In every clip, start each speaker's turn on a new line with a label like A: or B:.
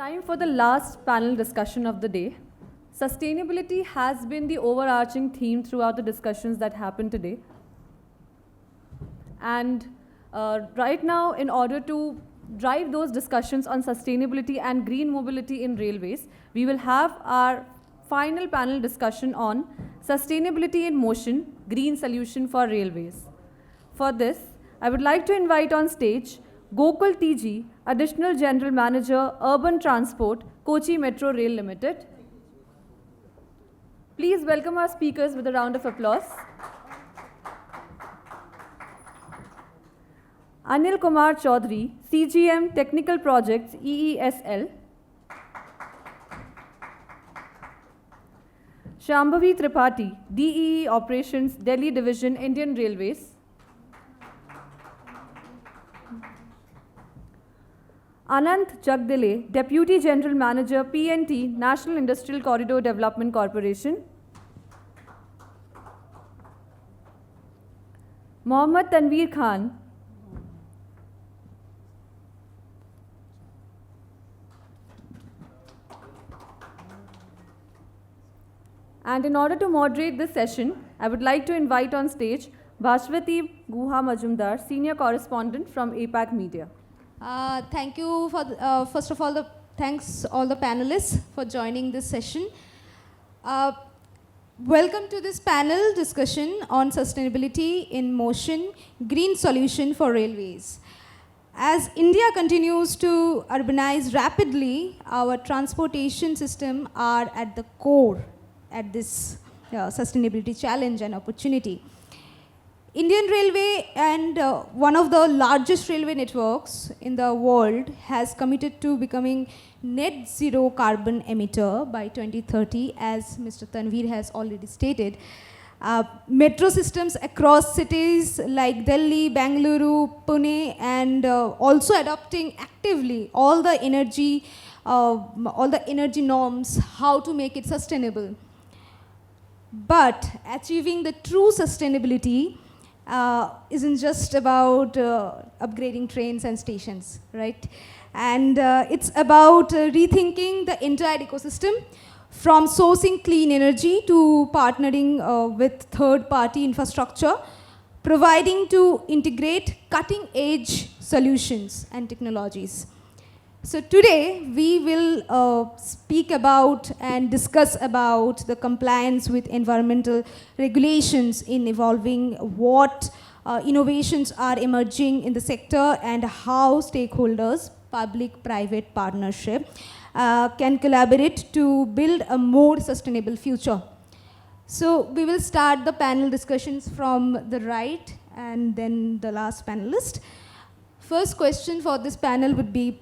A: Time for the last panel discussion of the day. Sustainability has been the overarching theme throughout the discussions that happened today. And right now, in order to drive those discussions on sustainability and green mobility in railways, we will have our final panel discussion on sustainability in motion, green solution for railways. For this, I would like to invite on stage Gokul TG, Additional General Manager, Urban Transport, Kochi Metro Rail Limited. Please welcome our speakers with a round of applause. Anil Kumar Choudhary, CGM Technical Projects, EESL. Shambhavi Tripathi, DEE Operations, Delhi Division, Indian Railways. Ananta Jagdale, Deputy General Manager, PNT, National Industrial Corridor Development Corporation. Mohammad Tanveer Khan, and in order to moderate this session, I would like to invite on stage Bhaswati Guha Majumder, Senior Correspondent from APAC Media.
B: Thank you for, first of all, thanks all the panelists for joining this session. Welcome to this panel discussion on sustainability in motion, green solution for railways. As India continues to urbanize rapidly, our transportation system are at the core at this sustainability challenge and opportunity. Indian Railway and one of the largest railway networks in the world has committed to becoming net zero carbon emitter by 2030, as Mr. Tanveer has already stated. Metro systems across cities like Delhi, Bengaluru, Pune, and also adopting actively all the energy norms, how to make it sustainable. But achieving the true sustainability isn't just about upgrading trains and stations, right? And it's about rethinking the entire ecosystem, from sourcing clean energy to partnering with third-party infrastructure, providing to integrate cutting-edge solutions and technologies. So today, we will speak about and discuss about the compliance with environmental regulations in evolving, what innovations are emerging in the sector, and how stakeholders, public-private partnership, can collaborate to build a more sustainable future. So we will start the panel discussions from the right and then the last panelist. First question for this panel would be,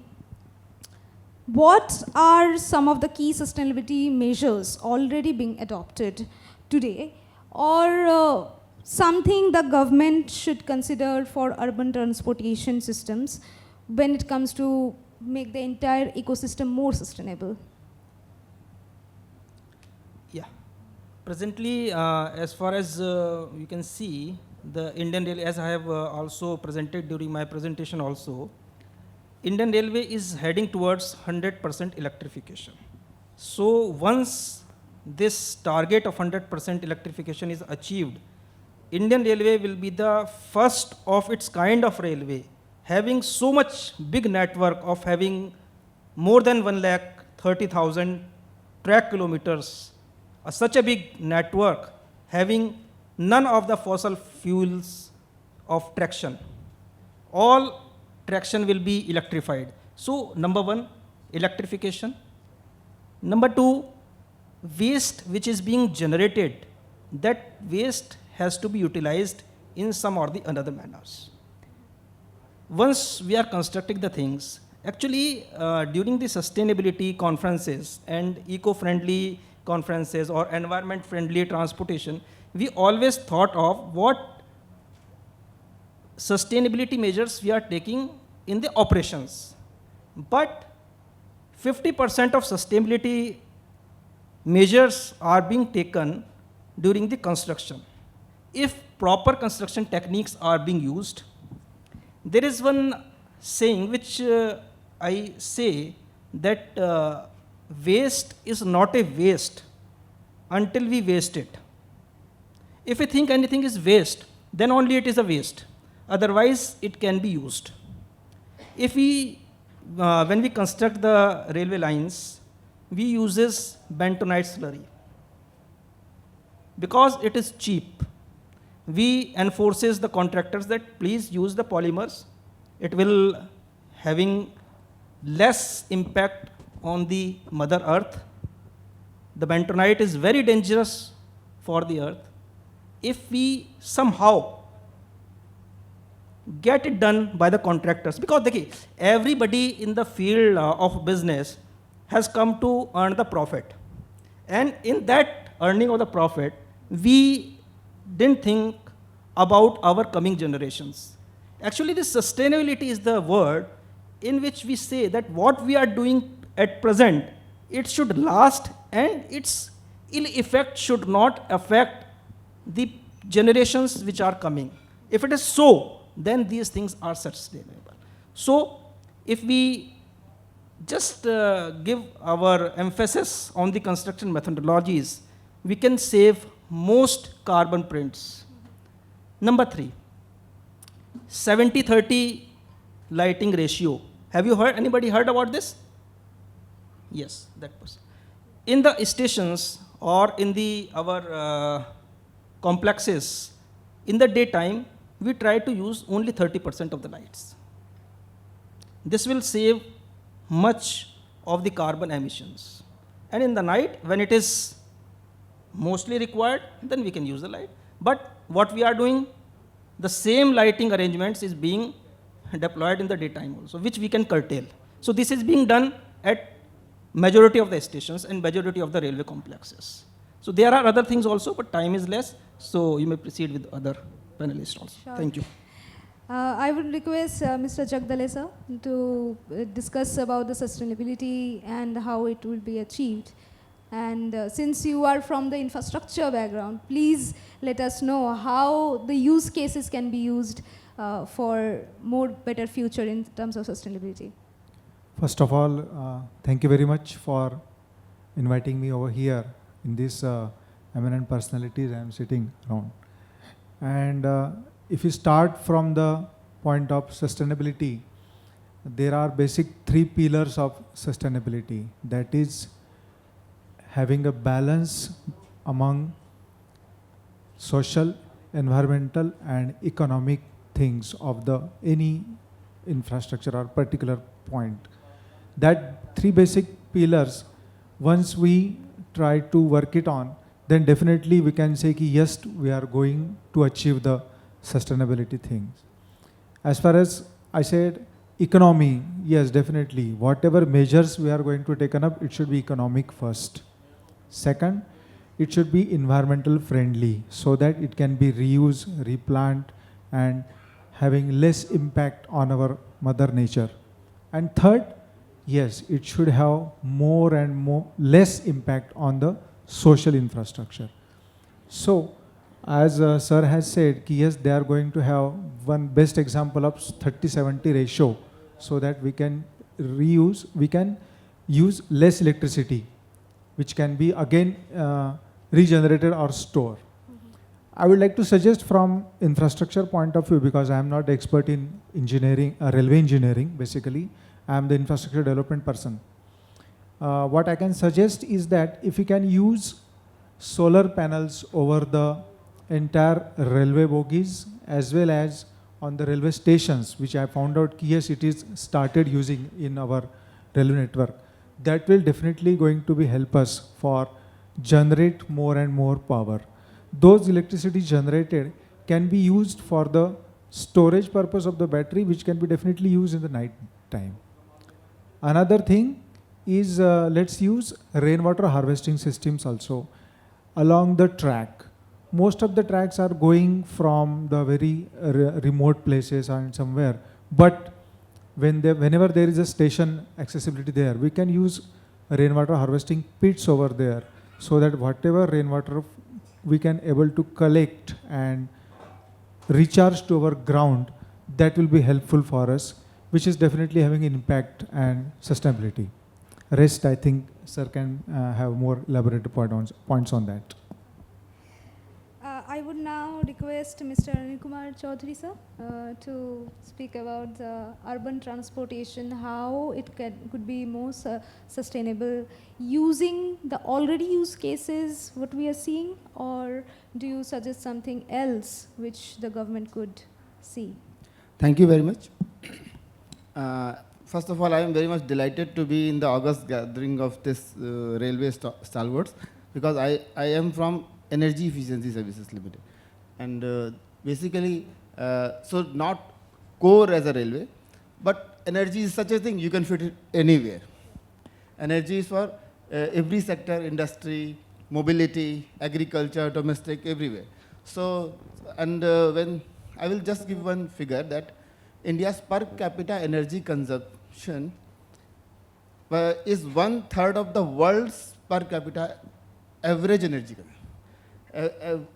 B: what are some of the key sustainability measures already being adopted today, or something the government should consider for urban transportation systems when it comes to make the entire ecosystem more sustainable?
C: Yeah. Presently, as far as you can see, the Indian Railway, as I have also presented during my presentation also, Indian Railway is heading towards 100% electrification. So once this target of 100% electrification is achieved, Indian Railway will be the first of its kind of railway, having so much big network of having more than 130,000 track kilometers, such a big network, having none of the fossil fuels of traction. All traction will be electrified. So number one, electrification. Number two, waste which is being generated, that waste has to be utilized in some or the another manners. Once we are constructing the things, actually during the sustainability conferences and eco-friendly conferences or environment-friendly transportation, we always thought of what sustainability measures we are taking in the operations. But 50% of sustainability measures are being taken during the construction. If proper construction techniques are being used, there is one saying which I say that waste is not a waste until we waste it. If we think anything is waste, then only it is a waste. Otherwise, it can be used. If we, when we construct the railway lines, we uses bentonite slurry. Because it is cheap, we enforces the contractors that please use the polymers. It will having less impact on the Mother Earth. The bentonite is very dangerous for the earth. If we somehow get it done by the contractors, because everybody in the field of business has come to earn the profit. And in that earning of the profit, we didn't think about our coming generations. Actually, this sustainability is the word in which we say that what we are doing at present, it should last and its ill effect should not affect the generations which are coming. If it is so, then these things are sustainable. So, if we just give our emphasis on the construction methodologies, we can save most carbon prints. Number 3, 70-30 lighting ratio. Have you heard, anybody heard about this? Yes, that person. In the stations or in the our complexes, in the daytime, we try to use only 30% of the lights. This will save much of the carbon emissions. And in the night, when it is mostly required, then we can use the light. But what we are doing, the same lighting arrangements is being deployed in the daytime also, which we can curtail. So this is being done at majority of the stations and majority of the railway complexes. So there are other things also, but time is less, so you may proceed with other panelists also.
B: Sure.
C: Thank you.
B: I would request Mr. Jagdale sir to discuss about the sustainability and how it will be achieved. And since you are from the infrastructure background, please let us know how the use cases can be used for more better future in terms of sustainability.
D: First of all, thank you very much for inviting me over here in this eminent personalities I am sitting around. And if you start from the point of sustainability, there are basic 3 pillars of sustainability. That is having a balance among social, environmental and economic things of the any infrastructure or particular point. That 3 basic pillars, once we try to work it on, then definitely we can say, yes, we are going to achieve the sustainability things. As far as I said, economy, yes, definitely. Whatever measures we are going to take up, it should be economic first. Second, it should be environmental friendly so that it can be reused, replant and having less impact on our mother nature. And third, yes, it should have more and more less impact on the social infrastructure. So, as sir has said, yes, they are going to have one best example of 30-70 ratio so that we can reuse, we can use less electricity, which can be again regenerated or stored. I would like to suggest from infrastructure point of view, because I am not expert in engineering, railway engineering basically, I am the infrastructure development person. What I can suggest is that if we can use solar panels over the entire railway bogies as well as on the railway stations, which I found out, yes, it is started using in our railway network. That will definitely going to be help us for generate more and more power. Those electricity generated can be used for the storage purpose of the battery, which can be definitely used in the night time. Another thing is let's use rainwater harvesting systems also along the track. Most of the tracks are going from the very remote places and somewhere, but whenever there is a station accessibility there, we can use rainwater harvesting pits over there so that whatever rainwater we can able to collect and recharge to our ground, that will be helpful for us, which is definitely having an impact and sustainability. Rest, I think, sir can have more elaborate points on that.
B: I would now request Mr. Anil Kumar Choudhary sir to speak about the urban transportation, how it could be more sustainable using the already used cases what we are seeing, or do you suggest something else which the government could see?
E: Thank you very much. First of all, I am very much delighted to be in the August gathering of this railway stalwarts, because I am from Energy Efficiency Services Limited. And basically, so not core as a railway, but energy is such a thing, you can fit it anywhere. Energy is for every sector, industry, mobility, agriculture, domestic, everywhere. So, and when I will just give one figure that India's per capita energy consumption is 1/3 of the world's per capita average energy consumption.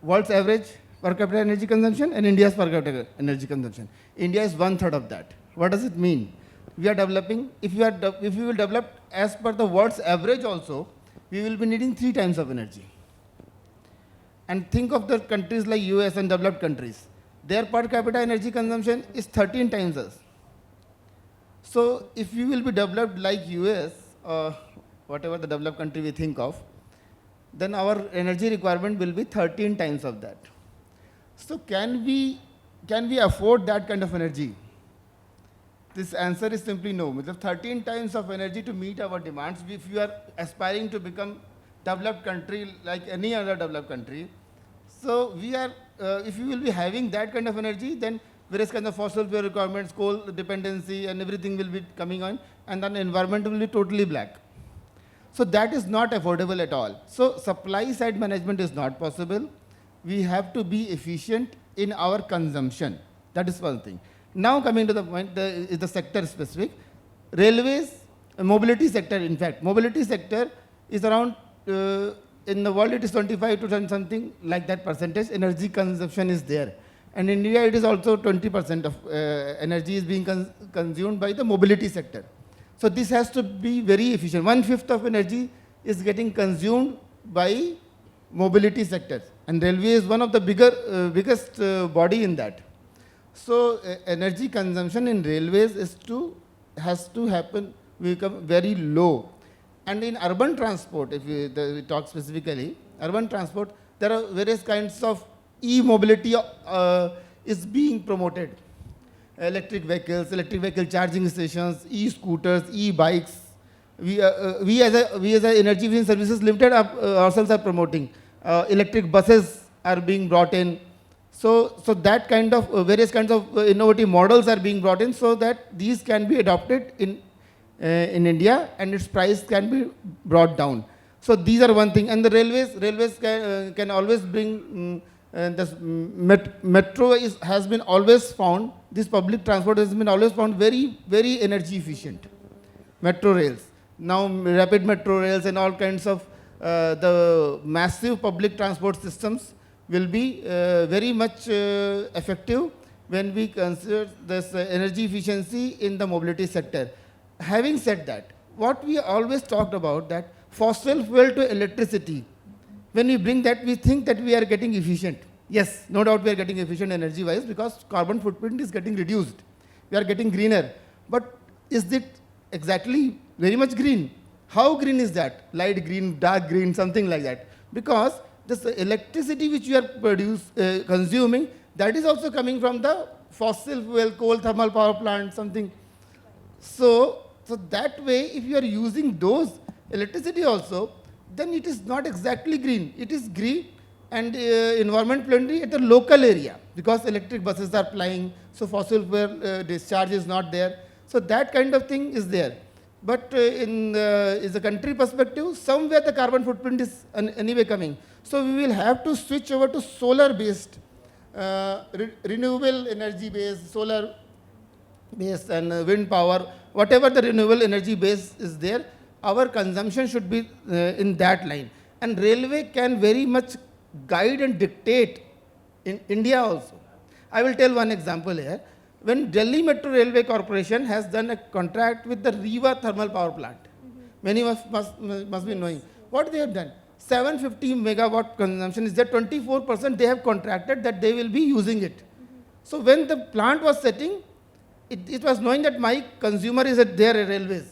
E: World's average per capita energy consumption and India's per capita energy consumption. India is 1/3 of that. What does it mean? We are developing, if we will develop as per the world's average also, we will be needing 3 times of energy. And think of the countries like US and developed countries. Their per capita energy consumption is 13 times us. So if we will be developed like US, or whatever the developed country we think of, then our energy requirement will be 13 times of that. So can we afford that kind of energy? This answer is simply no. With 13 times of energy to meet our demands, if you are aspiring to become developed country like any other developed country, so we are, if you will be having that kind of energy, then various kinds of fossil fuel requirements, coal dependency and everything will be coming on, and then the environment will be totally black. So that is not affordable at all. So supply side management is not possible. We have to be efficient in our consumption. That is one thing. Now coming to the point, is the sector specific. Railways, mobility sector, in fact, mobility sector is around, in the world it is 25 to something like that percentage, energy consumption is there. And in India it is also 20% of energy is being consumed by the mobility sector. So this has to be very efficient. 1/5 of energy is getting consumed by mobility sector. And railway is one of the biggest body in that. So energy consumption in railways has to happen, become very low. And in urban transport, if we talk specifically, urban transport, there are various kinds of e-mobility is being promoted. Electric vehicles, electric vehicle charging stations, e-scooters, e-bikes. We as a Energy Efficiency Services Limited ourselves are promoting. Electric buses are being brought in. So that kind of various kinds of innovative models are being brought in so that these can be adopted in India and its price can be brought down. So these are one thing. And the railways can always bring this metro has been always found, this public transport has been always found very, very energy efficient. Metro rails. Now rapid metro rails and all kinds of the massive public transport systems will be very much effective when we consider this energy efficiency in the mobility sector. Having said that, what we always talked about, that fossil fuel to electricity, when we bring that, we think that we are getting efficient. Yes, no doubt we are getting efficient energy-wise because carbon footprint is getting reduced. We are getting greener. But is it exactly very much green? How green is that? Light green, dark green, something like that. Because this electricity which you are consuming, that is also coming from the fossil fuel, coal thermal power plant, something. So that way, if you are using those electricity also, then it is not exactly green. It is green and environment friendly at the local area because electric buses are plying, so fossil fuel discharge is not there. So that kind of thing is there. But in the country perspective, somewhere the carbon footprint is anyway coming. So we will have to switch over to solar-based, renewable energy-based, solar-based and wind power, whatever the renewable energy base is there, our consumption should be in that line. And railway can very much guide and dictate in India also. I will tell one example here. When Delhi Metro Railway Corporation has done a contract with the Rewa thermal power plant, Many of us must be knowing. What they have done? 750 megawatt consumption is there, 24% they have contracted that they will be using it. So when the plant was setting, it was knowing that my consumer is at their railways.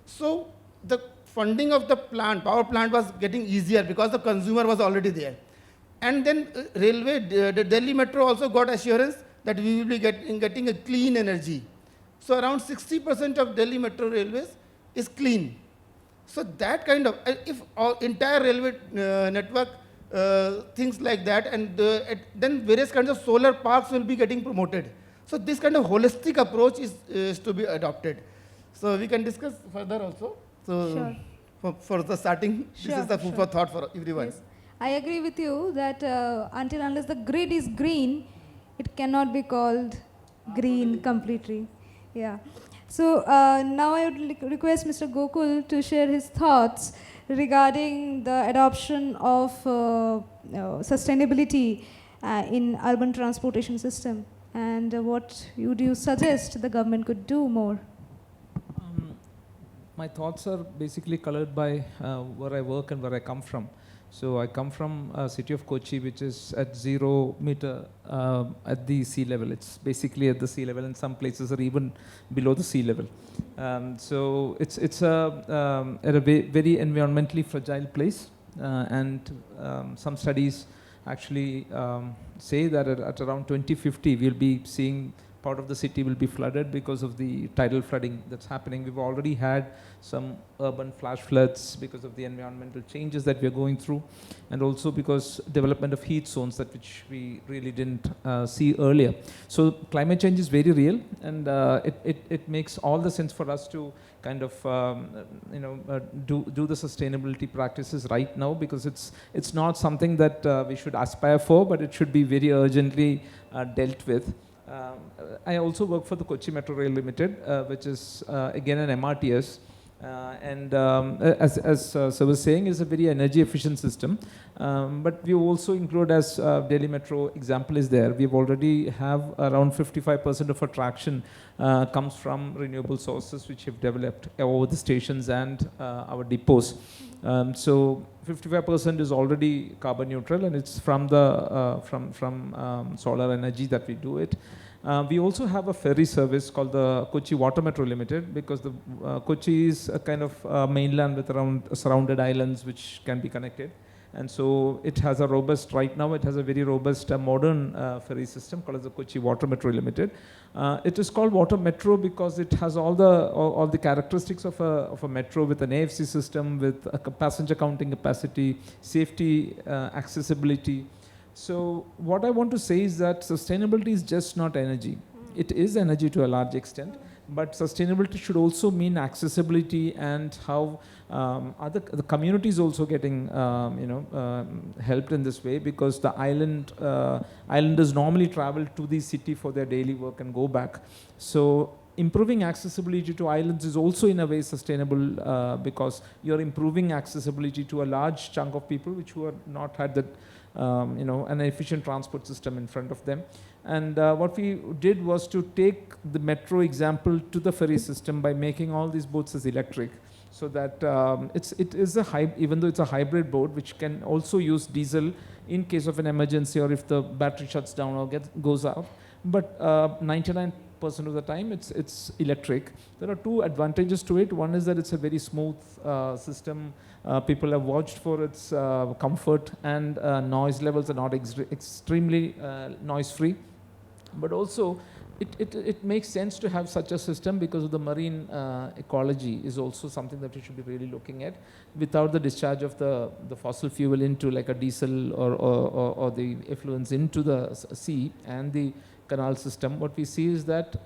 E: So the funding of the plant, power plant was getting easier because the consumer was already there. And then the Delhi Metro also got assurance that we will be getting a clean energy. So around 60% of Delhi Metro railways is clean. So that kind of, if our entire railway network, things like that, and then various kinds of solar parks will be getting promoted. So this kind of holistic approach is to be adopted. So we can discuss further also. So
B: Sure.
E: for the starting,
B: Sure,
E: this is the food for thought for everyone.
B: Yes. I agree with you that until unless the grid is green, it cannot be called green completely. Yeah. So now I would request Mr. Gokul to share his thoughts regarding the adoption of sustainability in urban transportation system, and what would you suggest the government could do more?
F: My thoughts are basically colored by where I work and where I come from. So I come from a city of Kochi, which is at 0 meter at the sea level. It's basically at the sea level, and some places are even below the sea level. So it's at a very environmentally fragile place, and some studies actually say that at around 2050 we'll be seeing part of the city will be flooded because of the tidal flooding that's happening. We've already had some urban flash floods because of the environmental changes that we're going through, and also because development of heat zones which we really didn't see earlier. So climate change is very real, and it makes all the sense for us to kind of do the sustainability practices right now, because it's not something that we should aspire for, but it should be very urgently dealt with. I also work for the Kochi Metro Rail Limited, which is again an MRTS, and as Sir was saying, is a very energy efficient system. But we also include, as Delhi Metro example is there, we already have around 55% of our traction comes from renewable sources which have developed over the stations and our depots. So 55% is already carbon neutral, and it's from the from solar energy that we do it. We also have a ferry service called the Kochi Water Metro Limited, because the Kochi is a kind of mainland with around surrounded islands which can be connected. And so it has a robust, right now it has a very robust modern ferry system called as the Kochi Water Metro Limited. It is called Water Metro because it has all the characteristics of a metro, with an AFC system, with a passenger counting capacity, safety, accessibility. So what I want to say is that sustainability is just not energy. It is energy to a large extent, but sustainability should also mean accessibility, and how the community is also getting helped in this way, because the islanders normally travel to the city for their daily work and go back. So improving accessibility to islands is also in a way sustainable, because you're improving accessibility to a large chunk of people who are not had that an efficient transport system in front of them. And what we did was to take the metro example to the ferry system by making all these boats as electric, so that it is even though it's a hybrid boat which can also use diesel in case of an emergency, or if the battery shuts down or goes out. But 99% of the time it's electric. There are two advantages to it. One is that it's a very smooth system. People have watched for its comfort, and noise levels are not extremely noise free. But also it makes sense to have such a system because of the marine ecology is also something that we should be really looking at. Without the discharge of the fossil fuel into like a diesel or the effluents into the sea and the canal system, what we see is that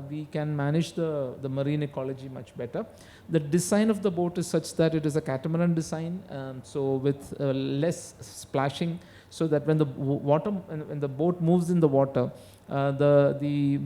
F: we can manage the marine ecology much better. The design of the boat is such that it is a catamaran design, so with less splashing, so that when the boat moves in the water, the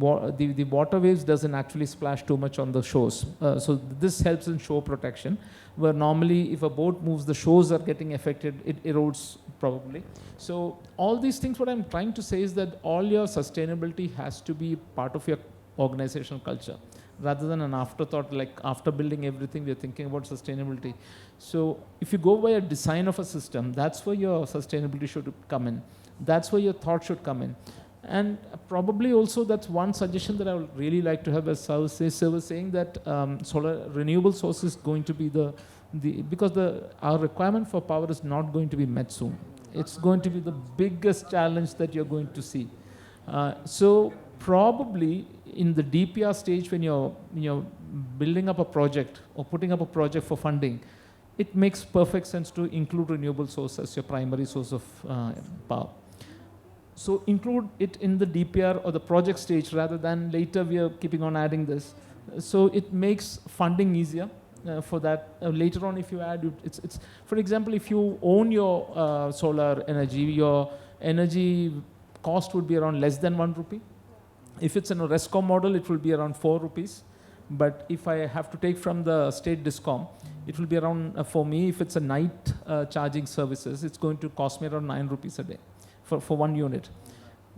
F: water waves doesn't actually splash too much on the shores. So this helps in shore protection, where normally if a boat moves, the shores are getting affected, it erodes probably. So all these things, what I'm trying to say is that all your sustainability has to be part of your organizational culture. rather than an afterthought, like after building everything, we're thinking about sustainability. So if you go by a design of a system, that's where your sustainability should come in. That's where your thought should come in. And probably also that's one suggestion that I would really like to have, as Sir was saying, that solar renewable source is going to be because our requirement for power is not going to be met soon. It's going to be the biggest challenge that you're going to see. So probably in the DPR stage, when you're building up a project or putting up a project for funding, it makes perfect sense to include renewable source as your primary source of power. So include it in the DPR or the project stage rather than later we are keeping on adding this. So it makes funding easier for that. Later on, if you add, it's for example, if you own your solar energy, your energy cost would be around less than 1 rupee. If it's in a RESCOM model, it will be around 4 rupees. But if I have to take from the state DISCOM, it will be around, for me, if it's a night charging services, it's going to cost me around 9 rupees a day for 1 unit.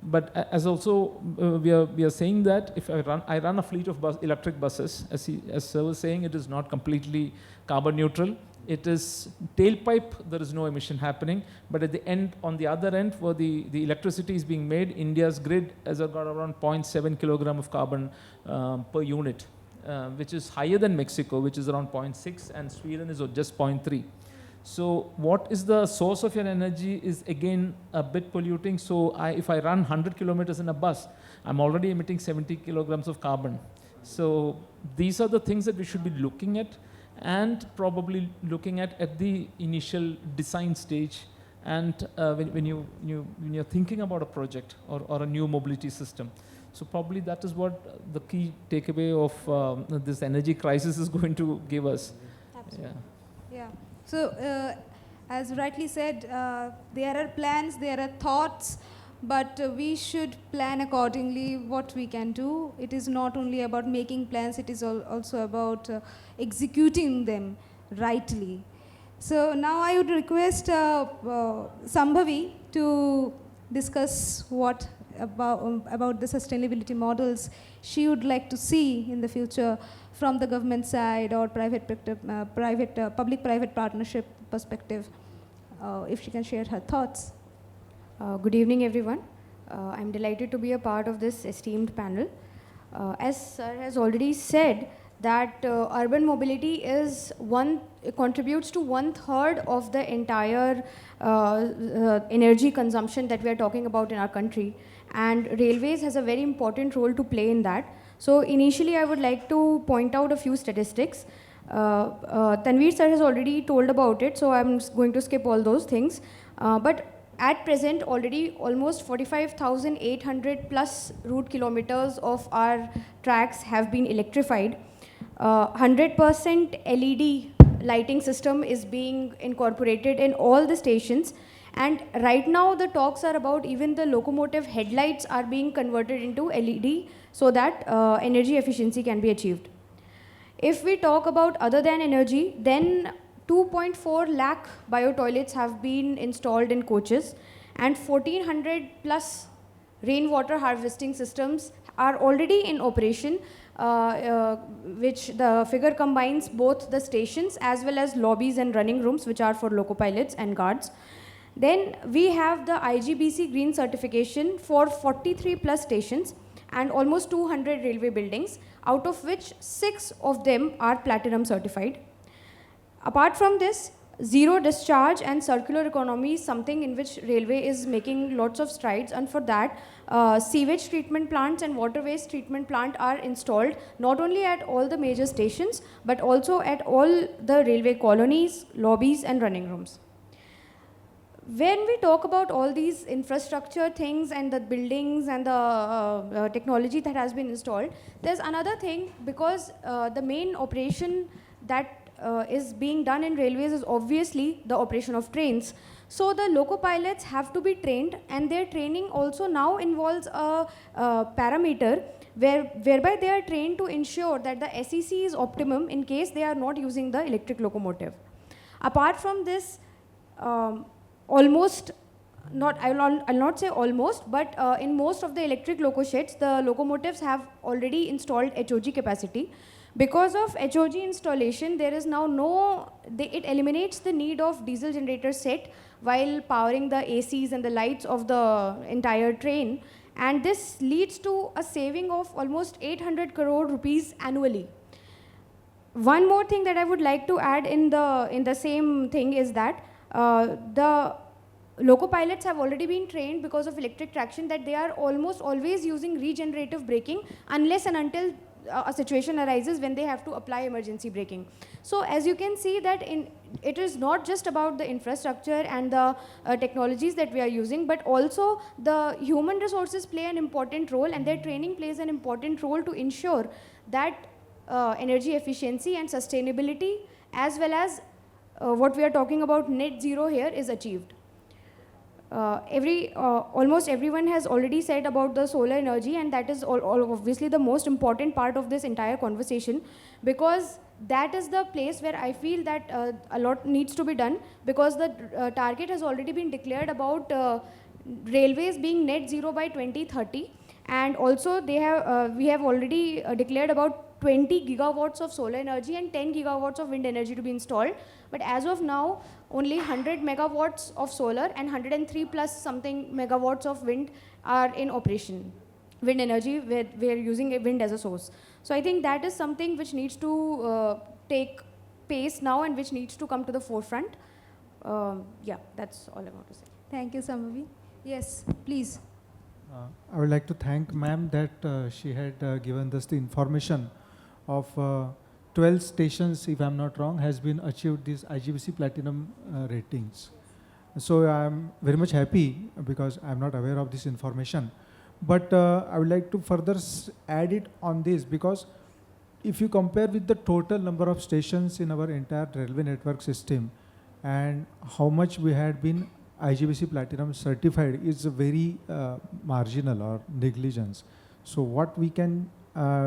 F: But as also, we are saying that if I run a fleet of electric buses, as Sir was saying, it is not completely carbon neutral. It is tailpipe, there is no emission happening. But at the end, on the other end, where the electricity is being made, India's grid has got around 0.7 kilogram of carbon per unit, which is higher than Mexico, which is around 0.6, and Sweden is just 0.3. So what is the source of your energy is again a bit polluting. So if I run 100 kilometers in a bus, I'm already emitting 70 kilograms of carbon. So these are the things that we should be looking at, and probably looking at the initial design stage. And when you're thinking about a project or a new mobility system. So probably that is what the key takeaway of this energy crisis is going to give us.
B: Absolutely. Yeah. So, as rightly said, there are plans, there are thoughts, but we should plan accordingly what we can do. It is not only about making plans, it is also about executing them rightly. So now I would request Shambhavi to discuss what about the sustainability models she would like to see in the future from the government side or public-private partnership perspective, if she can share her thoughts.
G: Good evening, everyone. I'm delighted to be a part of this esteemed panel. As Sir has already said, that urban mobility contributes to 1/3 of the entire energy consumption that we are talking about in our country, and railways has a very important role to play in that. So initially, I would like to point out a few statistics. Tanveer sir has already told about it, so I'm going to skip all those things. But at present, already almost 45,800 plus route kilometers of our tracks have been electrified. 100% LED lighting system is being incorporated in all the stations. And right now, the talks are about even the locomotive headlights are being converted into LED so that energy efficiency can be achieved. If we talk about other than energy, then 2.4 lakh bio-toilets have been installed in coaches, and 1,400 plus rainwater harvesting systems are already in operation, which the figure combines both the stations as well as lobbies and running rooms, which are for loco pilots and guards. Then we have the IGBC green certification for 43 plus stations and almost 200 railway buildings, out of which 6 of them are platinum certified. Apart from this, zero discharge and circular economy is something in which railway is making lots of strides, and for that, sewage treatment plants and water waste treatment plant are installed not only at all the major stations, but also at all the railway colonies, lobbies and running rooms. When we talk about all these infrastructure things and the buildings and the technology that has been installed, there's another thing, because the main operation that is being done in railways is obviously the operation of trains. So the loco pilots have to be trained, and their training also now involves a parameter whereby they are trained to ensure that the SEC is optimum in case they are not using the electric locomotive. Apart from this, almost I'll not say almost, but in most of the electric loco sheds, the locomotives have already installed HOG capacity. Because of HOG installation, there is now it eliminates the need of diesel generator set while powering the ACs and the lights of the entire train. And this leads to a saving of almost 800 crore rupees annually. One more thing that I would like to add in the same thing is that the loco pilots have already been trained because of electric traction that they are almost always using regenerative braking unless and until a situation arises when they have to apply emergency braking. So as you can see that it is not just about the infrastructure and the technologies that we are using, but also the human resources play an important role, and their training plays an important role to ensure that energy efficiency and sustainability, as well as what we are talking about net zero here, is achieved. Almost everyone has already said about the solar energy, and that is obviously the most important part of this entire conversation, because that is the place where I feel that a lot needs to be done, because the target has already been declared about railways being net zero by 2030, and also we have already declared about 20 gigawatts of solar energy and 10 gigawatts of wind energy to be installed. But as of now, only 100 megawatts of solar and 103 plus something megawatts of wind are in operation. Wind energy, where we are using wind as a source. So I think that is something which needs to take pace now and which needs to come to the forefront. Yeah, that's all I want to say.
B: Thank you, Shambhavi. Yes, please.
D: I would like to thank ma'am that she had given us the information of 12 stations, if I'm not wrong, has been achieved these IGBC Platinum ratings. So I'm very much happy because I'm not aware of this information. But I would like to further add it on this, because if you compare with the total number of stations in our entire railway network system and how much we had been IGBC Platinum certified, is very marginal or negligence. So what we can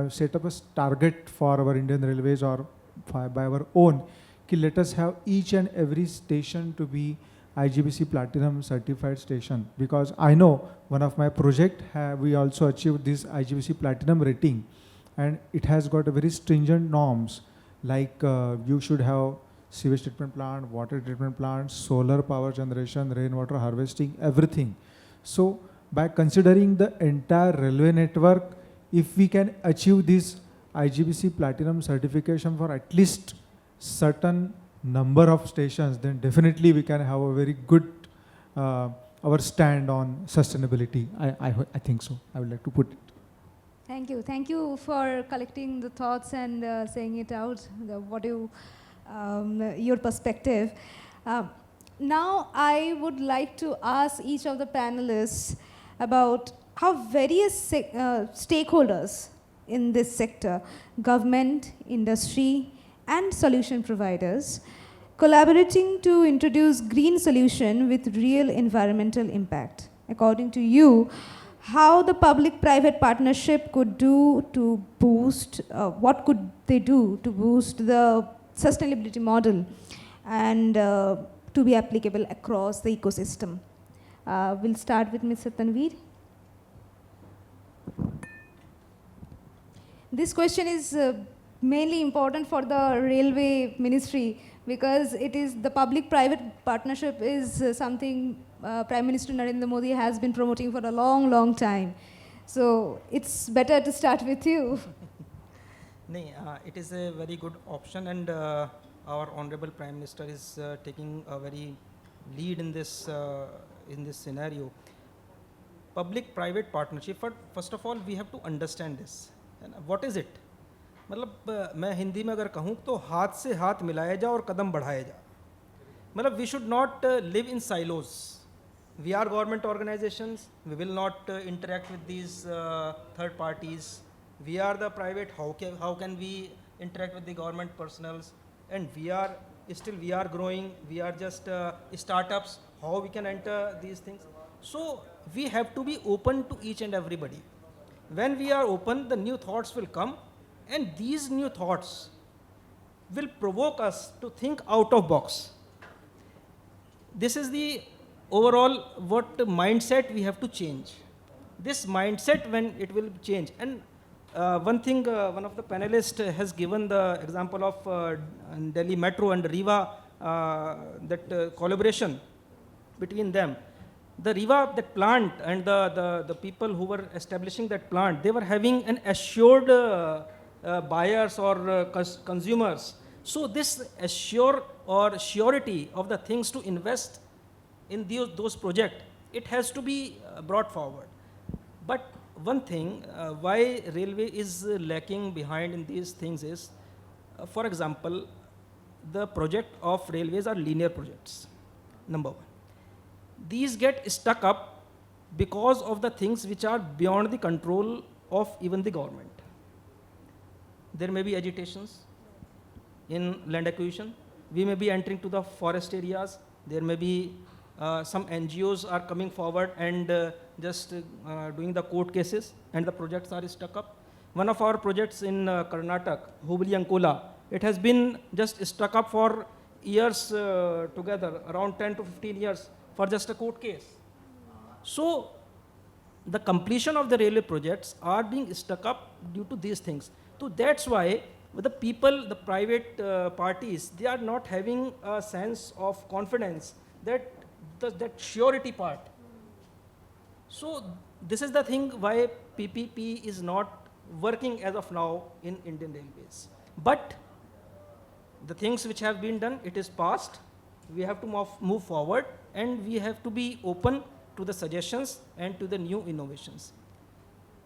D: set up a target for our Indian Railways or by our own, let us have each and every station to be IGBC Platinum certified station, because I know one of my project we also achieved this IGBC Platinum rating, and it has got a very stringent norms, like you should have sewage treatment plant, water treatment plant, solar power generation, rainwater harvesting, everything. So by considering the entire railway network, if we can achieve this IGBC Platinum certification for at least certain number of stations, then definitely we can have a very good our stand on sustainability. I think so. I would like to put it.
B: Thank you. Thank you for collecting the thoughts and saying it out, your perspective. Now I would like to ask each of the panelists about how various stakeholders in this sector, government, industry, and solution providers, collaborating to introduce green solution with real environmental impact. According to you, how the public-private partnership could do to boost, what could they do to boost the sustainability model and to be applicable across the ecosystem? We'll start with Mr. Tanveer. This question is mainly important for the Railway Ministry, because it is the public-private partnership is something Prime Minister Narendra Modi has been promoting for a long, long time. So it's better to start with you.
C: It is a very good option, and our Honorable Prime Minister is taking a very lead in this scenario. Public-private partnership, first of all, we have to understand this. What is it? मतलब मैं हिंदी में अगर कहूँ तो हाथ से हाथ मिलाया जा और कदम बढ़ाया जा. मतलब we should not live in silos. We are government organizations. We will not interact with these third parties. We are the private. How can we interact with the government personals? And we are growing. We are just startups. How we can enter these things? So we have to be open to each and everybody. When we are open, the new thoughts will come, and these new thoughts will provoke us to think out of box. This is the overall what mindset we have to change. This mindset, when it will change. And one thing, one of the panelists has given the example of Delhi Metro and Riva, that collaboration between them. The Riva, that plant, and the people who were establishing that plant, they were having an assured buyers or consumers. So this surety of the things to invest in those projects, it has to be brought forward. But one thing why railway is lacking behind in these things is, for example, the project of railways are linear projects, number one. These get stuck up because of the things which are beyond the control of even the government. There may be agitations in land acquisition. We may be entering to the forest areas. There may be some NGOs are coming forward and just doing the court cases, and the projects are stuck up. One of our projects in Karnataka, Hubli-Ankola, it has been just stuck up for years together, around 10 to 15 years for just a court case. So the completion of the railway projects are being stuck up due to these things. So that's why the people, the private parties, they are not having a sense of confidence that that surety part. So this is the thing why PPP is not working as of now in Indian Railways. But the things which have been done, it is past. We have to move forward, and we have to be open to the suggestions and to the new innovations.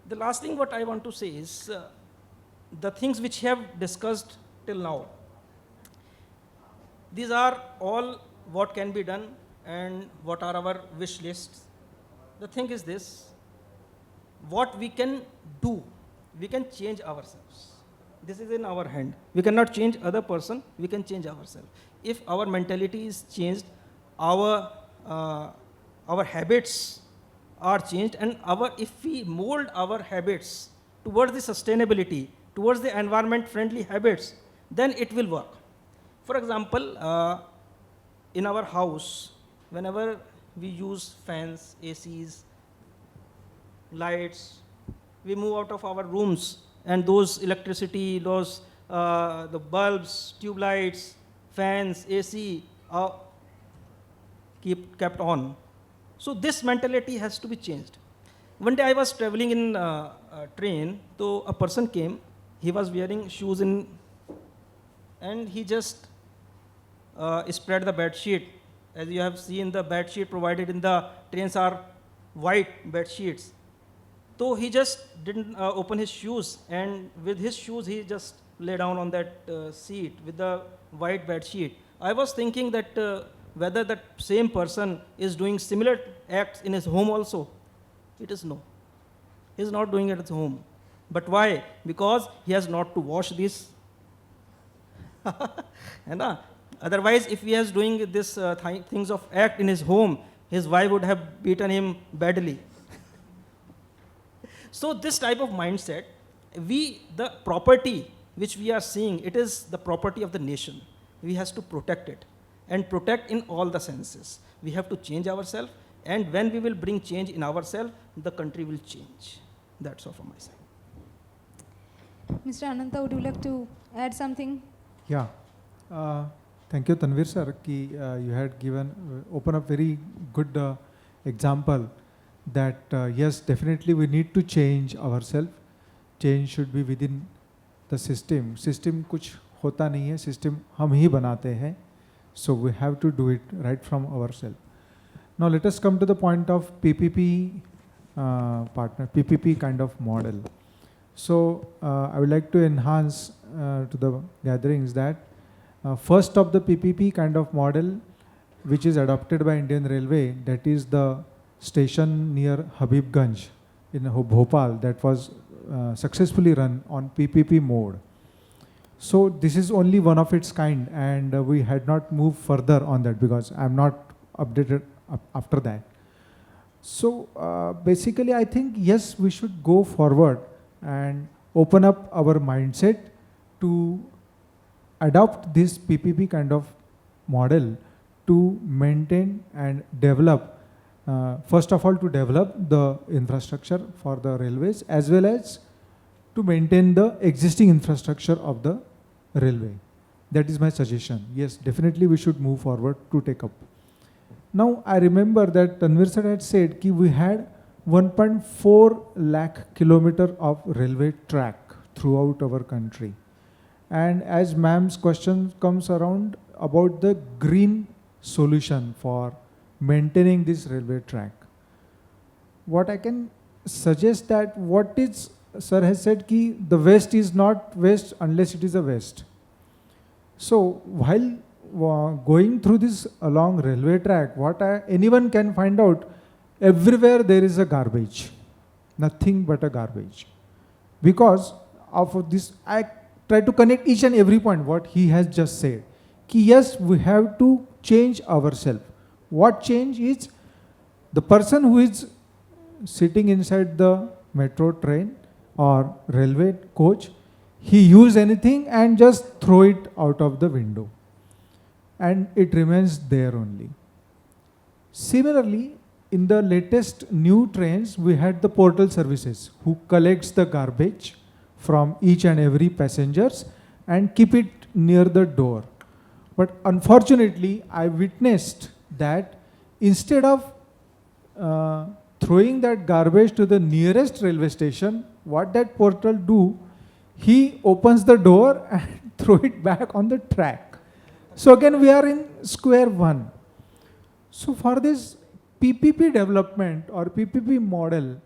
C: The last thing what I want to say is the things which have discussed till now. These are all what can be done and what are our wish lists. The thing is this, what we can do, we can change ourselves. This is in our hand. We cannot change other person, we can change ourselves. If our mentality is changed, our habits are changed, and if we mold our habits towards the sustainability, towards the environment friendly habits, then it will work. For example, in our house, whenever we use fans, ACs, lights, we move out of our rooms, and those electricity, the bulbs, tube lights, fans, AC are kept on. So this mentality has to be changed. One day I was traveling in a train, so a person came, he was wearing shoes and he just spread the bed sheet. As you have seen, the bed sheet provided in the trains are white bed sheets. So he just didn't open his shoes, and with his shoes he just lay down on that seat with the white bed sheet. I was thinking that whether that same person is doing similar acts in his home also. It is no. He is not doing it at home. But why? Because he has not to wash this. Otherwise, if he is doing this things of act in his home, his wife would have beaten him badly. So this type of mindset, the property which we are seeing, it is the property of the nation. We have to protect it, and protect in all the senses. We have to change ourselves, and when we will bring change in ourselves, the country will change. That's all from my side.
B: Mr. Ananta, would you like to add something?
D: Yeah. Thank you, Tanveer sir, you had open up very good example that yes, definitely we need to change ourselves. Change should be within the system. System कुछ होता नहीं है, system हम ही बनाते हैं. So we have to do it right from ourselves. Now let us come to the point of PPP PPP kind of model. So I would like to enhance to the gatherings that first of the PPP kind of model which is adopted by Indian Railway, that is the station near Habibganj in Bhopal, that was successfully run on PPP mode. So this is only one of its kind, and we had not moved further on that because I am not updated after that. So basically I think yes, we should go forward and open up our mindset to adopt this PPP kind of model to maintain and develop first of all, to develop the infrastructure for the railways as well as to maintain the existing infrastructure of the railway. That is my suggestion. Yes, definitely we should move forward to take up. Now, I remember that Tanveer sir had said that we had 1.4 lakh kilometer of railway track throughout our country. And as ma'am's question comes around about the green solution for maintaining this railway track, what I can suggest that what is, sir has said ki the waste is not waste unless it is a waste. So while going through this along railway track, anyone can find out, everywhere there is a garbage, nothing but a garbage. Because of this, I try to connect each and every point what he has just said. Ki yes, we have to change ourselves. What change is the person who is sitting inside the metro train or railway coach, he use anything and just throw it out of the window. And it remains there only. Similarly, in the latest new trains, we had the portal services who collects the garbage from each and every passengers and keep it near the door. But unfortunately, I witnessed that instead of throwing that garbage to the nearest railway station, what that portal do, he opens the door and throw it back on the track. So again, we are in square one. So for this PPP development or PPP model,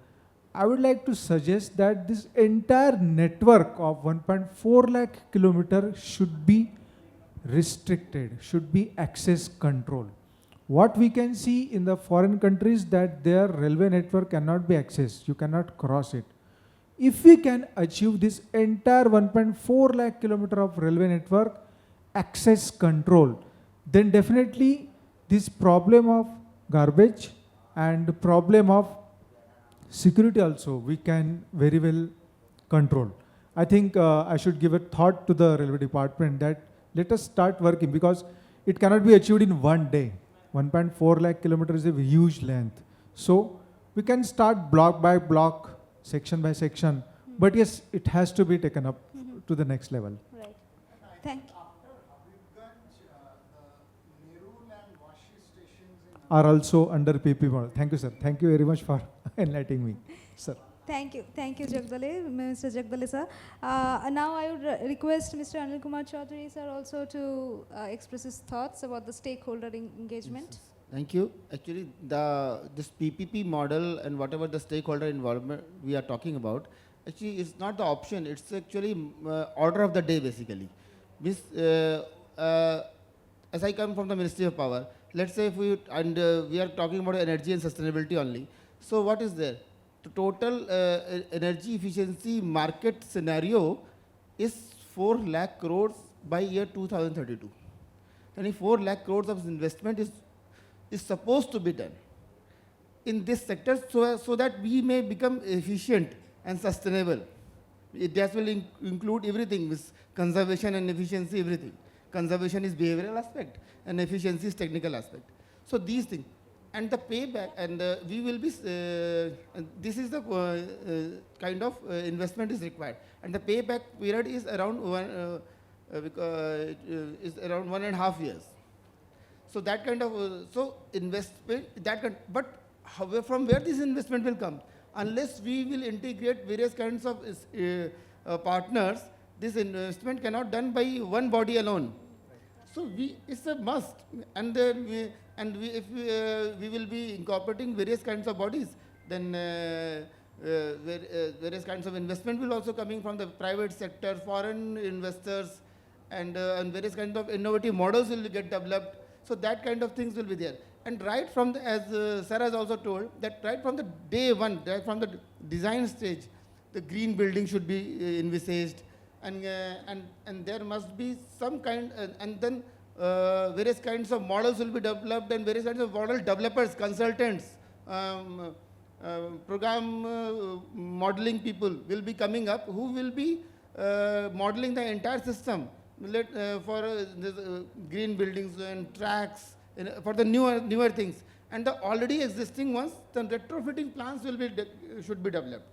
D: I would like to suggest that this entire network of 1.4 lakh kilometer should be restricted, should be access control. What we can see in the foreign countries that their railway network cannot be accessed, you cannot cross it. If we can achieve this entire 1.4 lakh kilometer of railway network access control, then definitely this problem of garbage and problem of security also we can very well control. I think I should give a thought to the railway department that let us start working, because it cannot be achieved in one day. 1.4 lakh kilometers is a huge length. So we can start block by block, section by section, but yes, it has to be taken up to the next level.
B: Right. Thank you.
D: Are also under PP model. Thank you, sir. Thank you very much for enlightening me, sir.
B: Thank you, Jagdale, Mr. Jagdale sir. Now I would request Mr. Anil Kumar Choudhary sir also to express his thoughts about the stakeholder engagement.
E: Yes. Thank you. Actually, this PPP model and whatever the stakeholder involvement we are talking about, actually it's not the option, it's actually order of the day basically. As I come from the Ministry of Power, let's say if we are talking about energy and sustainability only. So what is there? The total energy efficiency market scenario is 4 lakh crores by year 2032. And 4 lakh crores of investment is supposed to be done in this sector so that we may become efficient and sustainable. That will include everything, with conservation and efficiency, everything. Conservation is behavioral aspect and efficiency is technical aspect. So these things. And the payback, and we will be, this is the kind of investment is required. And the payback period is around 1.5 years. So that kind of, investment, but however, from where this investment will come? Unless we will integrate various kinds of partners, this investment cannot done by one body alone. So it's a must, and then if we will be incorporating various kinds of bodies, then various kinds of investment will also coming from the private sector, foreign investors, and various kinds of innovative models will get developed. So that kind of things will be there. And right from the, as Sir has also told, that right from the day one, right from the design stage, the green building should be envisaged. And there must be some kind, and then various kinds of models will be developed, and various kinds of model developers, consultants, program modeling people will be coming up who will be modeling the entire system for green buildings and tracks, for the newer things. and the already existing ones, the retrofitting plans should be developed.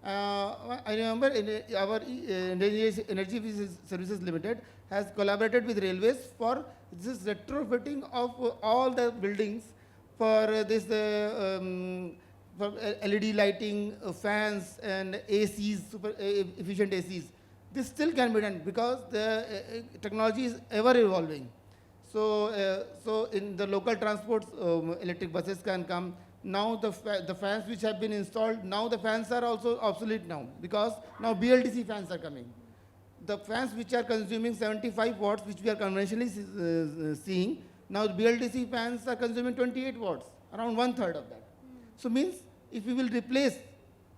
E: I remember our Energy Services Limited has collaborated with railways for this retrofitting of all the buildings for this for LED lighting, fans, and ACs, super efficient ACs. This still can be done because the technology is ever evolving. So, so in the local transports, electric buses can come. Now the fans which have been installed, now the fans are also obsolete now, because now BLDC fans are coming. The fans which are consuming 75 watts, which we are conventionally seeing, now BLDC fans are consuming 28 watts, around 1/3 of that. So means if we will replace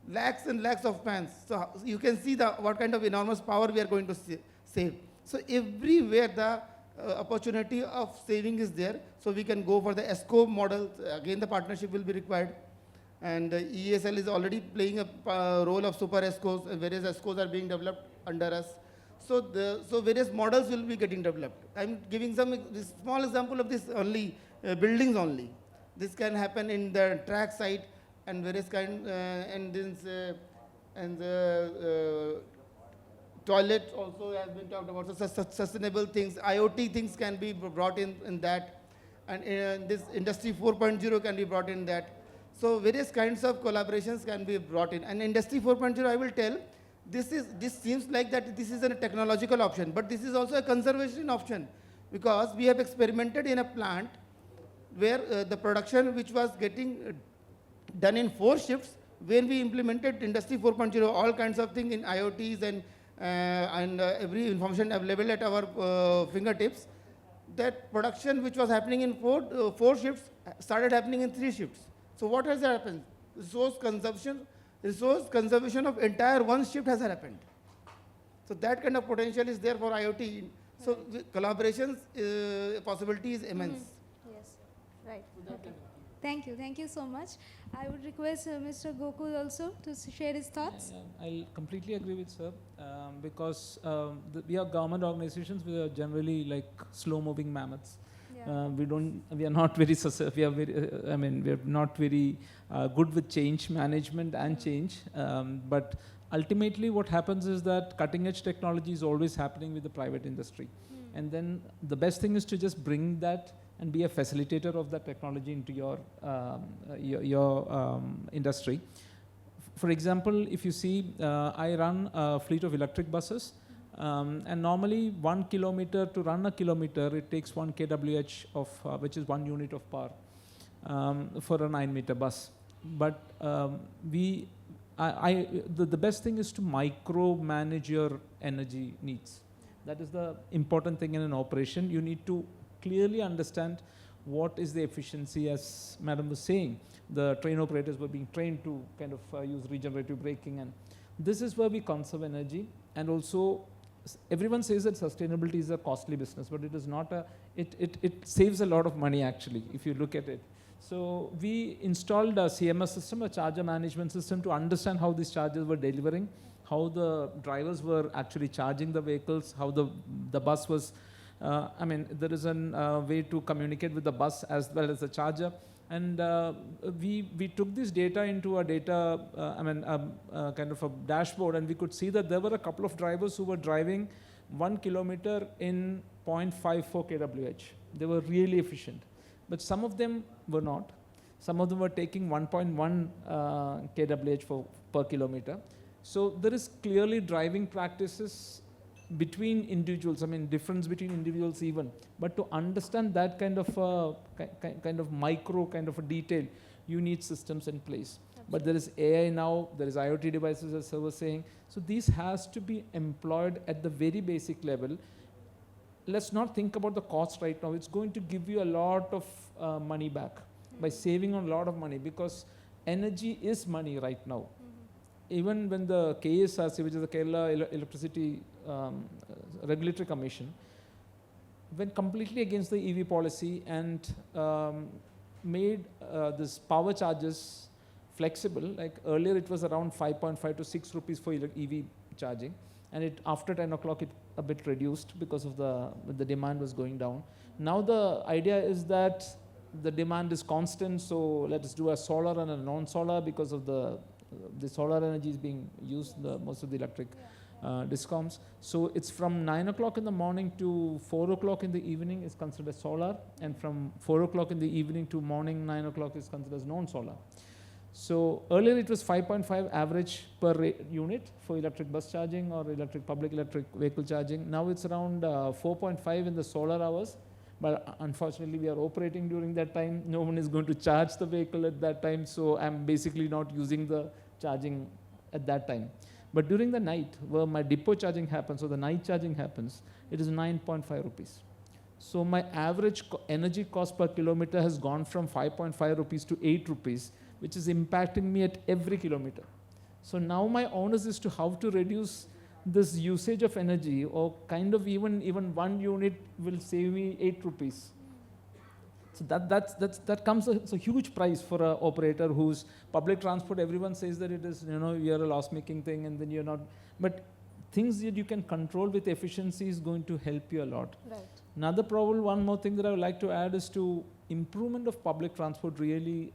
E: lakhs and lakhs of fans, so you can see what kind of enormous power we are going to save. So everywhere the opportunity of saving is there, so we can go for the ESCO model. Again, the partnership will be required, and EESL is already playing a role of super ESCOs, and various ESCOs are being developed under us. So various models will be getting developed. I'm giving this small example of this only, buildings only. This can happen in the track site and various kind, and the toilet also has been talked about. So sustainable things, IoT things can be brought in that, and this Industry 4.0 can be brought in that. So various kinds of collaborations can be brought in. And Industry 4.0, I will tell, this seems like that this is a technological option, but this is also a conservation option, because we have experimented in a plant where the production which was getting done in 4 shifts, when we implemented Industry 4.0, all kinds of things in IoTs and every information available at our fingertips, that production which was happening in 4 shifts started happening in 3 shifts. So what has happened? Resource conservation of entire 1 shift has happened. So that kind of potential is there for IoT. So collaborations possibility is immense.
B: Yes, right. Okay. Thank you so much. I would request Mr. Gokul also to share his thoughts.
F: Yeah, I'll completely agree with sir, because we are government organizations. We are generally like slow-moving mammoths.
B: Yeah.
F: We are not very, we are not very good with change management and change. But ultimately, what happens is that cutting-edge technology is always happening with the private industry, and then the best thing is to just bring that and be a facilitator of that technology into your industry. For example, if you see, I run a fleet of electric buses, and normally 1 kilometer, to run a kilometer, it takes 1 kWh of, which is 1 unit of power for a 9-meter bus. But the best thing is to micro-manage your energy needs. That is the important thing in an operation. You need to clearly understand what is the efficiency, as madam was saying. The train operators were being trained to kind of use regenerative braking, and this is where we conserve energy. And also, everyone says that sustainability is a costly business, but it is not it saves a lot of money actually, if you look at it. So we installed a CMS system, a charger management system, to understand how these chargers were delivering, how the drivers were actually charging the vehicles, how the bus was, there is a way to communicate with the bus as well as the charger. And we took this data into a kind of a dashboard, and we could see that there were a couple of drivers who were driving 1 kilometer in 0.54 kWh. They were really efficient. But some of them were not. Some of them were taking 1.1 kWh per kilometer. So there is clearly driving practices between individuals, difference between individuals even. But to understand that kind of micro kind of a detail, you need systems in place. Absolutely. But there is AI now, there is IoT devices, as sir was saying. So this has to be employed at the very basic level. Let's not think about the cost right now. It's going to give you a lot of money back by saving on a lot of money, because energy is money right now. Even when the KSRC, which is the Kerala Electricity Regulatory Commission, went completely against the EV policy and made this power charges flexible. Like earlier it was around 5.5 to 6 rupees for EV charging, and after 10 o'clock it a bit reduced because of the demand was going down. Now the idea is that the demand is constant, so let's do a solar and a non-solar because of the solar energy is being used most of the electric discoms. So it's from 9 o'clock in the morning to 4 o'clock in the evening is considered solar, and from 4 o'clock in the evening to morning 9 o'clock is considered as non-solar. So earlier it was 5.5 average per unit for electric bus charging or public electric vehicle charging. Now it's around 4.5 in the solar hours, but unfortunately we are operating during that time. No one is going to charge the vehicle at that time, so I'm basically not using the charging at that time. But during the night, where my depot charging happens, or the night charging happens, it is 9.5 rupees. So my average energy cost per kilometer has gone from 5.5 rupees to 8 rupees, which is impacting me at every kilometer. So now my onus is to how to reduce this usage of energy, or kind of even 1 unit will save me 8 rupees. So that comes as a huge price for an operator whose public transport. Everyone says that it is, you're a loss-making thing, and then you're not. But things that you can control with efficiency is going to help you a lot.
A: Right.
F: Another problem, one more thing that I would like to add is to improvement of public transport really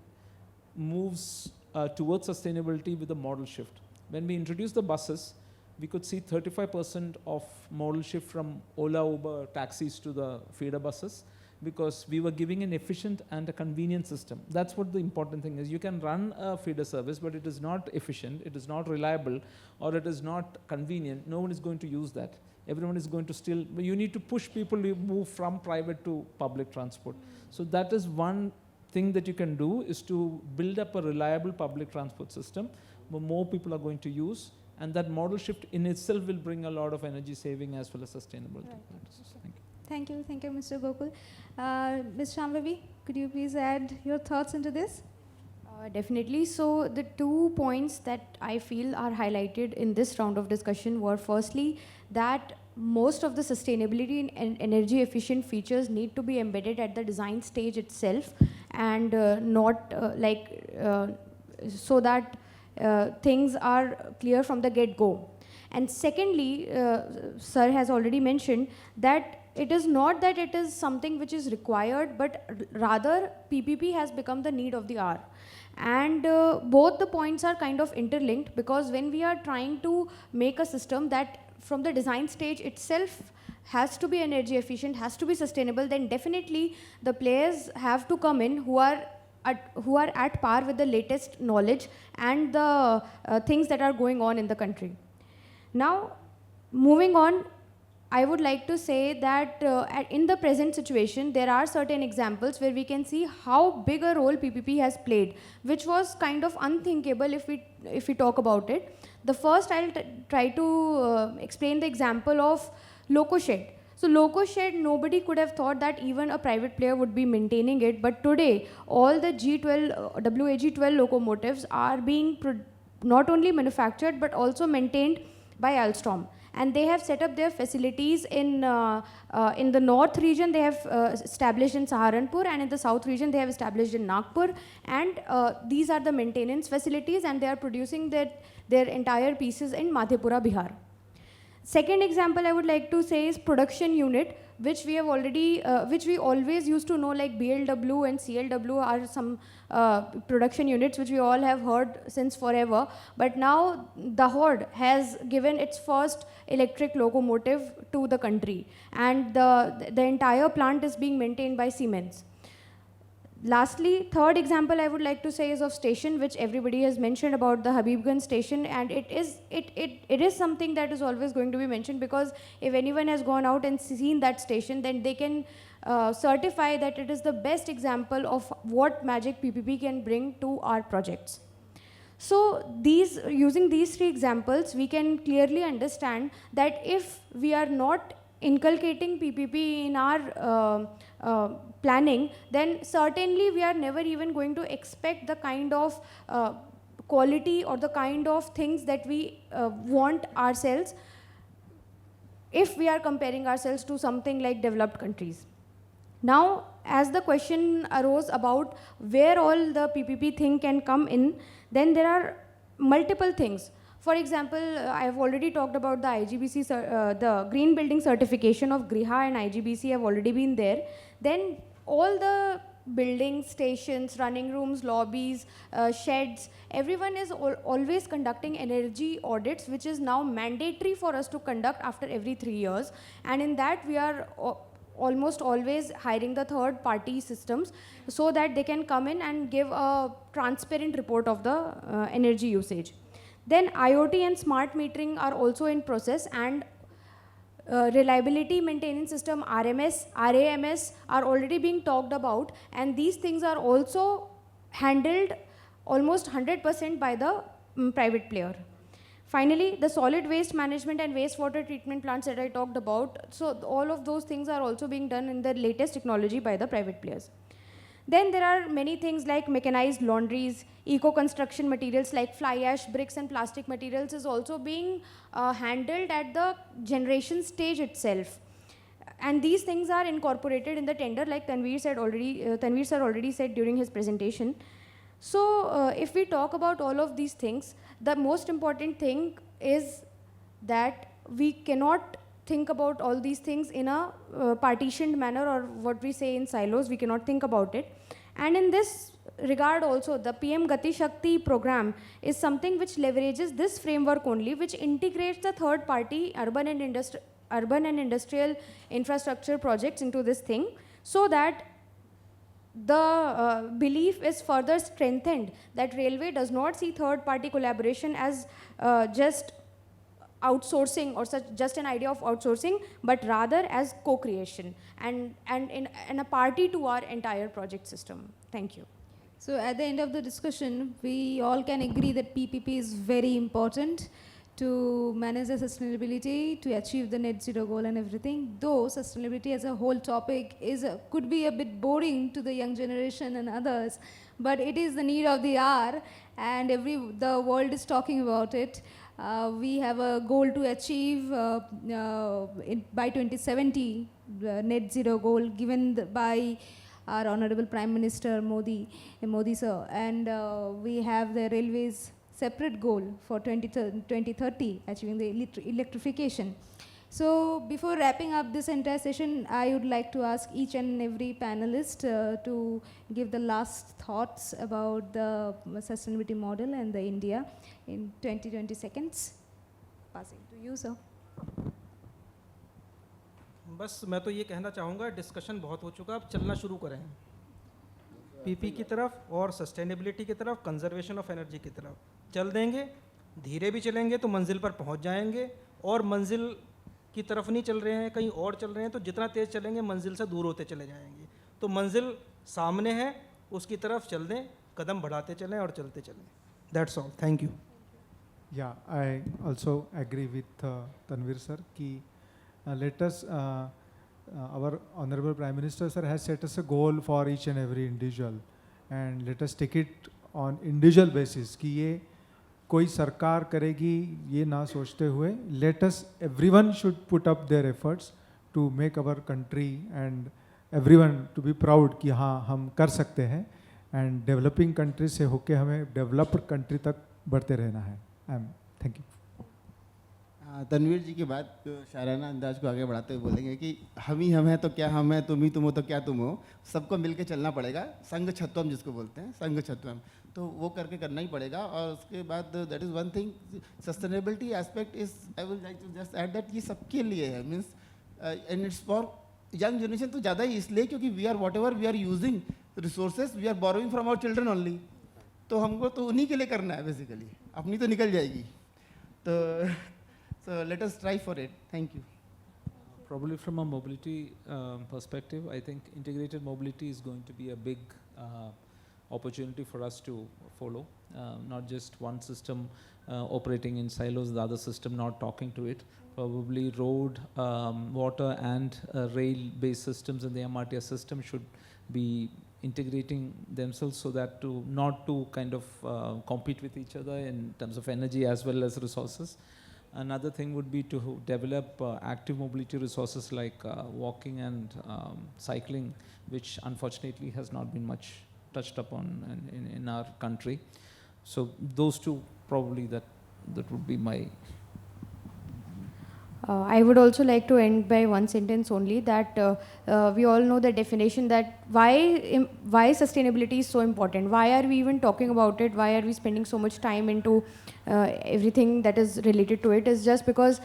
F: moves towards sustainability with the model shift. When we introduced the buses, we could see 35% of model shift from Ola, Uber, taxis to the feeder buses, because we were giving an efficient and a convenient system. That's what the important thing is. You can run a feeder service, but it is not efficient, it is not reliable, or it is not convenient. No one is going to use that. Everyone is going to still, you need to push people to move from private to public transport. So that is one thing that you can do, is to build up a reliable public transport system where more people are going to use, and that model shift in itself will bring a lot of energy saving as well as sustainability.
B: Right. Thank you, Mr. Gokul. Ms. Shambhavi, could you please add your thoughts into this?
G: Definitely. So the 2 points that I feel are highlighted in this round of discussion were, firstly, that most of the sustainability and energy efficient features need to be embedded at the design stage itself, and not so that things are clear from the get-go. And secondly, sir has already mentioned that it is not that it is something which is required, but rather PPP has become the need of the hour. And both the points are kind of interlinked, because when we are trying to make a system that from the design stage itself has to be energy efficient, has to be sustainable, then definitely the players have to come in who are at par with the latest knowledge and the things that are going on in the country. Now, moving on, I would like to say that in the present situation, there are certain examples where we can see how big a role PPP has played, which was kind of unthinkable if we talk about it. The first, I'll try to explain the example of Loco Shed. So Loco Shed, nobody could have thought that even a private player would be maintaining it, but today, all the G12, WAG12 locomotives are being not only manufactured, but also maintained by Alstom. And they have set up their facilities in the north region. They have established in Saharanpur, and in the south region they have established in Nagpur. And these are the maintenance facilities, and they are producing their entire pieces in Madhepura, Bihar. Second example I would like to say is production unit, which we have already, which we always used to know, like BLW and CLW are some production units which we all have heard since forever. But now the Horde has given its first electric locomotive to the country, and the entire plant is being maintained by Siemens. Lastly, third example I would like to say is of station, which everybody has mentioned about the Habibganj station, and it is something that is always going to be mentioned, because if anyone has gone out and seen that station, then they can certify that it is the best example of what magic PPP can bring to our projects. So using these 3 examples, we can clearly understand that if we are not inculcating PPP in our planning, then certainly we are never even going to expect the kind of quality or the kind of things that we want ourselves if we are comparing ourselves to something like developed countries. Now, as the question arose about where all the PPP thing can come in, then there are multiple things. For example, I have already talked about the IGBC, the green building certification of Griha and IGBC have already been there. Then all the buildings, stations, running rooms, lobbies, sheds, everyone is always conducting energy audits, which is now mandatory for us to conduct after every 3 years. And in that, we are almost always hiring the third party systems so that they can come in and give a transparent report of the energy usage. Then IoT and smart metering are also in process, and reliability maintenance system RMS, RAMS are already being talked about, and these things are also handled almost 100% by the private player. Finally, the solid waste management and wastewater treatment plants that I talked about, so all of those things are also being done in the latest technology by the private players. Then there are many things like mechanized laundries, eco-construction materials like fly ash, bricks and plastic materials is also being handled at the generation stage itself. And these things are incorporated in the tender, like Tanveer sir already said during his presentation. So if we talk about all of these things, the most important thing is that we cannot think about all these things in a partitioned manner, or what we say in silos. We cannot think about it. And in this regard also, the PM GatiShakti program is something which leverages this framework only, which integrates the third party urban and industrial infrastructure projects into this thing, so that the belief is further strengthened that railway does not see third party collaboration as just outsourcing or just an idea of outsourcing, but rather as co-creation and a party to our entire project system. Thank you.
B: So at the end of the discussion, we all can agree that PPP is very important to manage the sustainability, to achieve the net zero goal and everything. Though sustainability as a whole topic could be a bit boring to the young generation and others, but it is the need of the hour, and the world is talking about it. We have a goal to achieve by 2070, the net zero goal given by our Honorable Prime Minister Modi sir, and we have the railways separate goal for 2030, achieving the electrification. So before wrapping up this entire session, I would like to ask each and every panelist to give the last thoughts about the sustainability model and the India in 20 seconds. Passing to you, sir.
C: बस मैं तो ये कहना चाहूँगा, discussion बहुत हो चुका, अब चलना शुरू करें पीपी की तरफ और सस्टेनेबिलिटी की तरफ, कंजर्वेशन ऑफ एनर्जी की तरफ चल देंगे। धीरे भी चलेंगे तो मंजिल पर पहुंच जाएंगे, और मंजिल की तरफ नहीं चल रहे हैं, कहीं और चल रहे हैं, तो जितना तेज़ चलेंगे मंजिल से दूर होते चले जाएंगे। तो मंजिल सामने है, उसकी तरफ चल दें, कदम बढ़ाते चलें और चलते चलें। That's all, thank you.
D: Yeah, I also agree with Tanveer sir कि let us, our Honorable Prime Minister sir has set us a goal for each and every individual, and let us take it on individual basis कि ये कोई सरकार करेगी ये ना सोचते हुए, let us, everyone should put up their efforts to make our country and everyone to be proud कि हाँ हम कर सकते हैं, and developing country से होके हमें developed country तक बढ़ते रहना है। Thank you.
E: तनवीर जी की बात शायराना अंदाज को आगे बढ़ाते हुए बोलेंगे कि हम ही हम हैं तो क्या हम हैं, तुम ही तुम हो तो क्या तुम हो, सबको मिलके चलना पड़ेगा। संघ छत्वम जिसको बोलते हैं, संघ छत्वम, तो वो करके करना ही पड़ेगा। और उसके बाद that is one thing, sustainability aspect is, I will like to just add that ये सबके लिए है, means and it's for young generation तो ज़्यादा ही इसलिए क्योंकि we are whatever we are using resources we are borrowing from our children only, तो हमको तो उन्हीं के लिए करना है बेसिकली, अपनी तो निकल जाएगी। तो so let us try for it. Thank you.
F: Probably from a mobility perspective, I think integrated mobility is going to be a big opportunity for us to follow. Not just one system operating in silos, the other system not talking to it. Probably road, water and rail-based systems in the MRTS system should be integrating themselves so that not to kind of compete with each other in terms of energy as well as resources. Another thing would be to develop active mobility resources like walking and cycling, which unfortunately has not been much touched upon in our country. So those two probably that would be my.
G: I would also like to end by one sentence only, that we all know the definition that why sustainability is so important. Why are we even talking about it? Why are we spending so much time into everything that is related to it? Is just because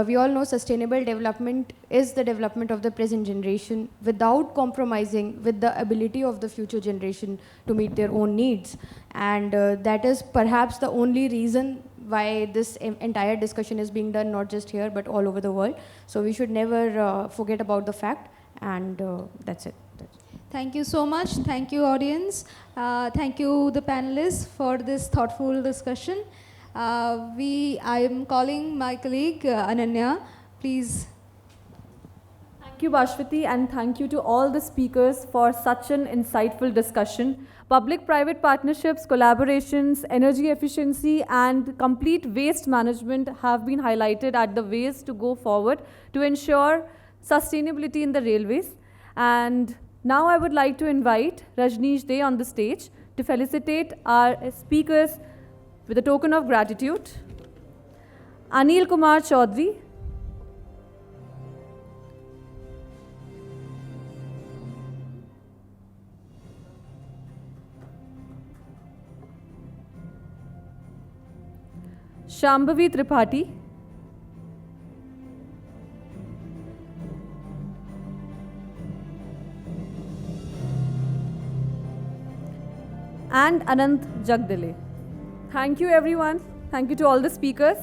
G: we all know sustainable development is the development of the present generation without compromising with the ability of the future generation to meet their own needs. And that is perhaps the only reason why this entire discussion is being done, not just here, but all over the world. So we should never forget about the fact, and that's it.
B: Thank you so much. Thank you, audience. Thank you, the panelists, for this thoughtful discussion. I am calling my colleague, Ananya. Please.
A: Thank you, Bhaswati, and thank you to all the speakers for such an insightful discussion. Public-private partnerships, collaborations, energy efficiency, and complete waste management have been highlighted as the ways to go forward to ensure sustainability in the railways. And now I would like to invite Rajneesh Dey on the stage to felicitate our speakers with a token of gratitude. Anil Kumar Choudhary, Shambhavi Tripathi, and Ananta Jagdale. Thank you, everyone. Thank you to all the speakers.